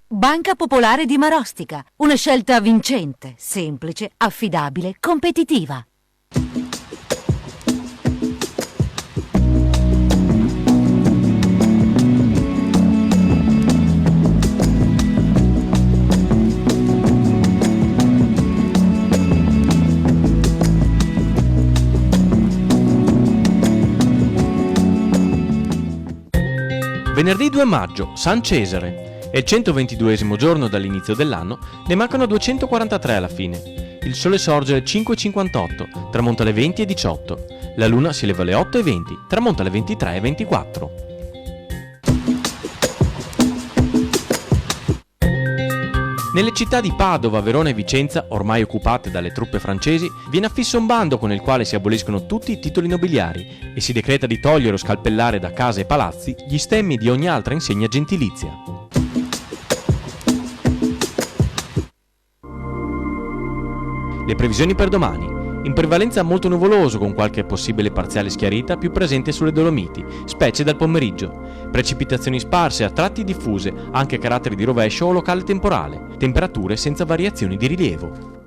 Banca Popolare di Marostica, una scelta vincente, semplice, affidabile, competitiva. Venerdì 2 maggio, San Cesare. È il 122esimo giorno dall'inizio dell'anno, ne mancano 243 alla fine. Il sole sorge alle 5:58, tramonta alle 20:18. La luna si leva alle 8:20, tramonta alle 23:24. Nelle città di Padova, Verona e Vicenza, ormai occupate dalle truppe francesi, viene affisso un bando con il quale si aboliscono tutti i titoli nobiliari e si decreta di togliere o scalpellare da case e palazzi gli stemmi di ogni altra insegna gentilizia. Le previsioni per domani. In prevalenza molto nuvoloso con qualche possibile parziale schiarita più presente sulle Dolomiti, specie dal pomeriggio. Precipitazioni sparse a tratti diffuse, anche a carattere di rovescio o locale temporale. Temperature senza variazioni di rilievo.